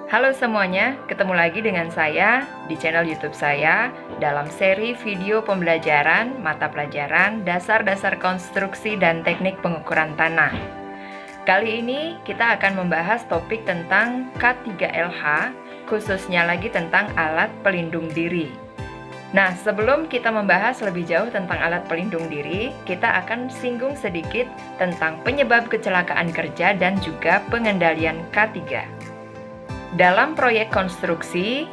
Halo semuanya, ketemu lagi dengan saya di channel YouTube saya dalam seri video pembelajaran mata pelajaran dasar-dasar konstruksi dan teknik pengukuran tanah. Kali ini kita akan membahas topik tentang K3LH, khususnya lagi tentang alat pelindung diri. Nah, sebelum kita membahas lebih jauh tentang alat pelindung diri, kita akan singgung sedikit tentang penyebab kecelakaan kerja dan juga pengendalian K3. Dalam proyek konstruksi,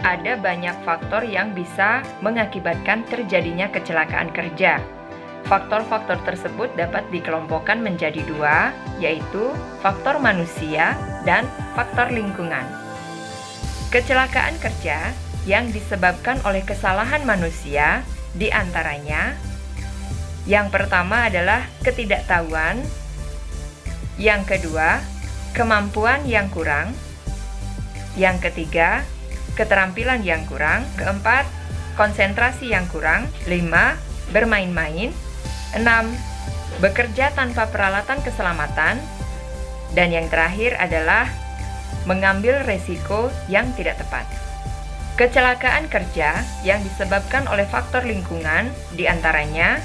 ada banyak faktor yang bisa mengakibatkan terjadinya kecelakaan kerja. Faktor-faktor tersebut dapat dikelompokkan menjadi dua, yaitu faktor manusia dan faktor lingkungan. Kecelakaan kerja yang disebabkan oleh kesalahan manusia diantaranya, yang pertama adalah ketidaktahuan, yang kedua, kemampuan yang kurang, yang ketiga, keterampilan yang kurang. Keempat, konsentrasi yang kurang. 5, bermain-main. 6, bekerja tanpa peralatan keselamatan. Dan yang terakhir adalah mengambil resiko yang tidak tepat. Kecelakaan kerja yang disebabkan oleh faktor lingkungan diantaranya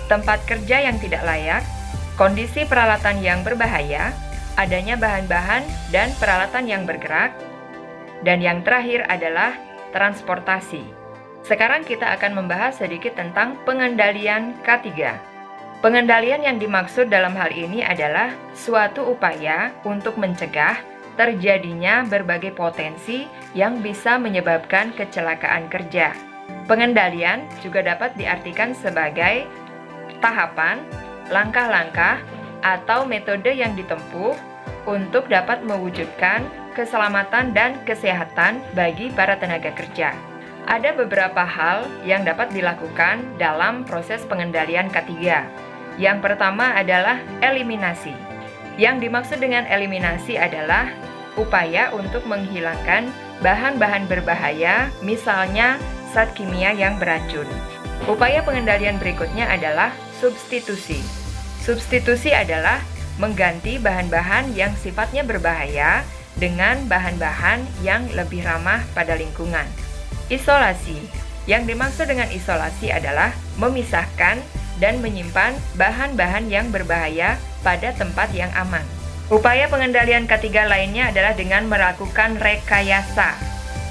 tempat kerja yang tidak layak, kondisi peralatan yang berbahaya, adanya bahan-bahan dan peralatan yang bergerak, dan yang terakhir adalah transportasi. Sekarang kita akan membahas sedikit tentang pengendalian K3. Pengendalian yang dimaksud dalam hal ini adalah suatu upaya untuk mencegah terjadinya berbagai potensi yang bisa menyebabkan kecelakaan kerja. Pengendalian juga dapat diartikan sebagai tahapan, langkah-langkah, atau metode yang ditempuh untuk dapat mewujudkan keselamatan dan kesehatan bagi para tenaga kerja. Ada beberapa hal yang dapat dilakukan dalam proses pengendalian K3. Yang pertama adalah eliminasi. Yang dimaksud dengan eliminasi adalah upaya untuk menghilangkan bahan-bahan berbahaya, misalnya zat kimia yang beracun. Upaya pengendalian berikutnya adalah substitusi. Substitusi adalah mengganti bahan-bahan yang sifatnya berbahaya dengan bahan-bahan yang lebih ramah pada lingkungan. Isolasi. Yang dimaksud dengan isolasi adalah memisahkan dan menyimpan bahan-bahan yang berbahaya pada tempat yang aman. Upaya pengendalian K3 lainnya adalah dengan melakukan rekayasa.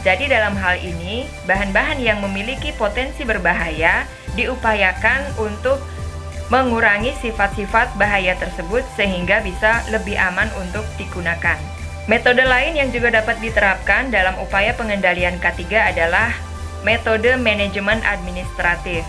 Jadi dalam hal ini, bahan-bahan yang memiliki potensi berbahaya diupayakan untuk mengurangi sifat-sifat bahaya tersebut sehingga bisa lebih aman untuk digunakan. Metode lain yang juga dapat diterapkan dalam upaya pengendalian K3 adalah metode manajemen administratif.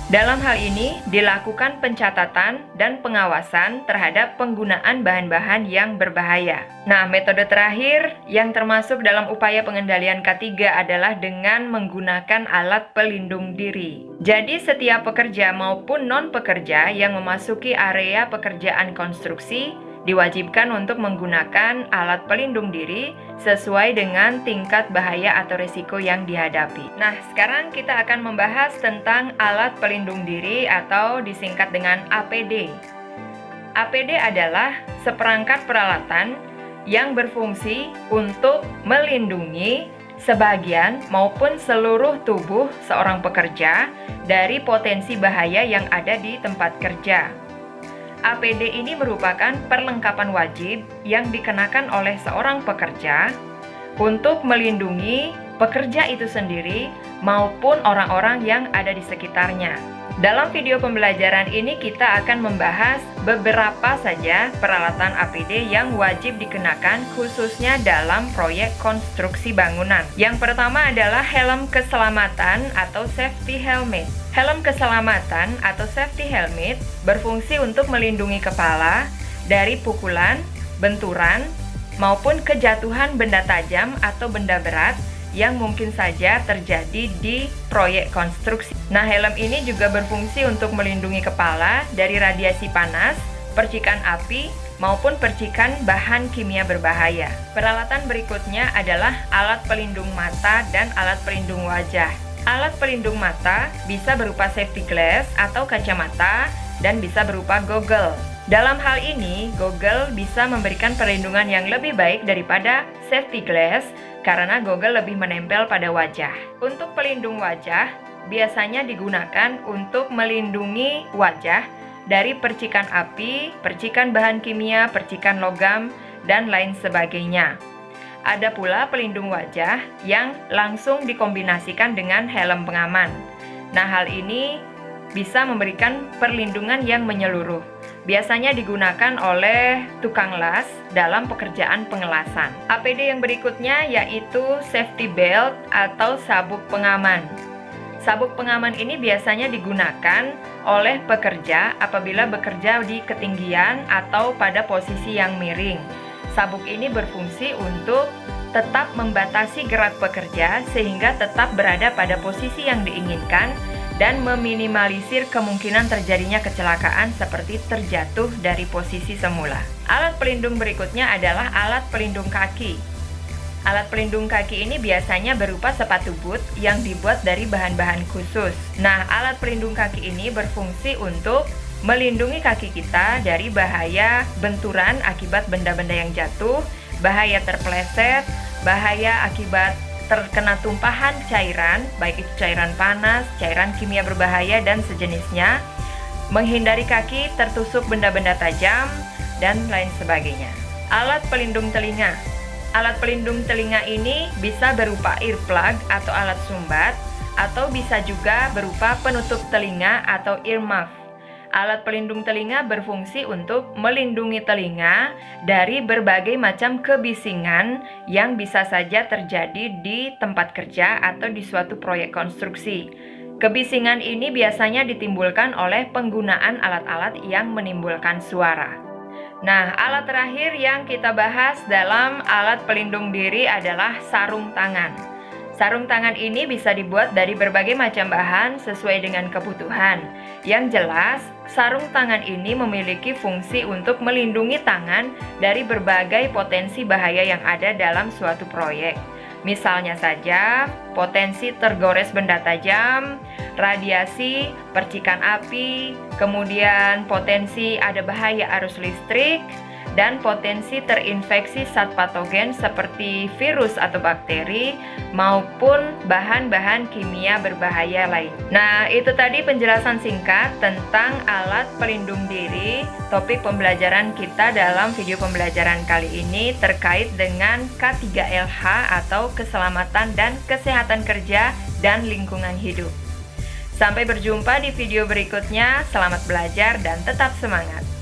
Dalam hal ini dilakukan pencatatan dan pengawasan terhadap penggunaan bahan-bahan yang berbahaya. Nah, metode terakhir yang termasuk dalam upaya pengendalian K3 adalah dengan menggunakan alat pelindung diri. Jadi setiap pekerja maupun non-pekerja yang memasuki area pekerjaan konstruksi diwajibkan untuk menggunakan alat pelindung diri sesuai dengan tingkat bahaya atau risiko yang dihadapi. Nah, sekarang kita akan membahas tentang alat pelindung diri atau disingkat dengan APD. APD adalah seperangkat peralatan yang berfungsi untuk melindungi sebagian maupun seluruh tubuh seorang pekerja dari potensi bahaya yang ada di tempat kerja. APD ini merupakan perlengkapan wajib yang dikenakan oleh seorang pekerja untuk melindungi pekerja itu sendiri maupun orang-orang yang ada di sekitarnya. Dalam video pembelajaran ini kita akan membahas beberapa saja peralatan APD yang wajib dikenakan khususnya dalam proyek konstruksi bangunan. Yang pertama adalah helm keselamatan atau safety helmet. Helm keselamatan atau safety helmet berfungsi untuk melindungi kepala dari pukulan, benturan, maupun kejatuhan benda tajam atau benda berat yang mungkin saja terjadi di proyek konstruksi. Nah, helm ini juga berfungsi untuk melindungi kepala dari radiasi panas, percikan api, maupun percikan bahan kimia berbahaya. Peralatan berikutnya adalah alat pelindung mata dan alat pelindung wajah. Alat pelindung mata bisa berupa safety glass atau kacamata dan bisa berupa goggle. Dalam hal ini, goggle bisa memberikan perlindungan yang lebih baik daripada safety glass karena goggle lebih menempel pada wajah. Untuk pelindung wajah, biasanya digunakan untuk melindungi wajah dari percikan api, percikan bahan kimia, percikan logam, dan lain sebagainya. Ada pula pelindung wajah yang langsung dikombinasikan dengan helm pengaman. Nah, hal ini bisa memberikan perlindungan yang menyeluruh. Biasanya digunakan oleh tukang las dalam pekerjaan pengelasan. APD yang berikutnya yaitu safety belt atau sabuk pengaman. Sabuk pengaman ini biasanya digunakan oleh pekerja apabila bekerja di ketinggian atau pada posisi yang miring. Sabuk ini berfungsi untuk tetap membatasi gerak pekerja sehingga tetap berada pada posisi yang diinginkan dan meminimalisir kemungkinan terjadinya kecelakaan seperti terjatuh dari posisi semula. Alat pelindung berikutnya adalah alat pelindung kaki. Alat pelindung kaki ini biasanya berupa sepatu boot yang dibuat dari bahan-bahan khusus. Nah, alat pelindung kaki ini berfungsi untuk melindungi kaki kita dari bahaya benturan akibat benda-benda yang jatuh, bahaya terpeleset, bahaya akibat terkena tumpahan cairan, baik itu cairan panas, cairan kimia berbahaya, dan sejenisnya, menghindari kaki tertusuk benda-benda tajam, dan lain sebagainya. Alat pelindung telinga. Alat pelindung telinga ini bisa berupa earplug atau alat sumbat, atau bisa juga berupa penutup telinga atau earmuff. Alat pelindung telinga berfungsi untuk melindungi telinga dari berbagai macam kebisingan yang bisa saja terjadi di tempat kerja atau di suatu proyek konstruksi. Kebisingan ini biasanya ditimbulkan oleh penggunaan alat-alat yang menimbulkan suara. Nah, alat terakhir yang kita bahas dalam alat pelindung diri adalah sarung tangan. Sarung tangan ini bisa dibuat dari berbagai macam bahan sesuai dengan kebutuhan. Yang jelas, sarung tangan ini memiliki fungsi untuk melindungi tangan dari berbagai potensi bahaya yang ada dalam suatu proyek. Misalnya saja, potensi tergores benda tajam, radiasi, percikan api, kemudian potensi ada bahaya arus listrik, dan potensi terinfeksi zat patogen seperti virus atau bakteri maupun bahan-bahan kimia berbahaya lain. Nah, itu tadi penjelasan singkat tentang alat pelindung diri. Topik pembelajaran kita dalam video pembelajaran kali ini terkait dengan K3LH atau keselamatan dan kesehatan kerja dan lingkungan hidup. Sampai berjumpa di video berikutnya. Selamat belajar dan tetap semangat.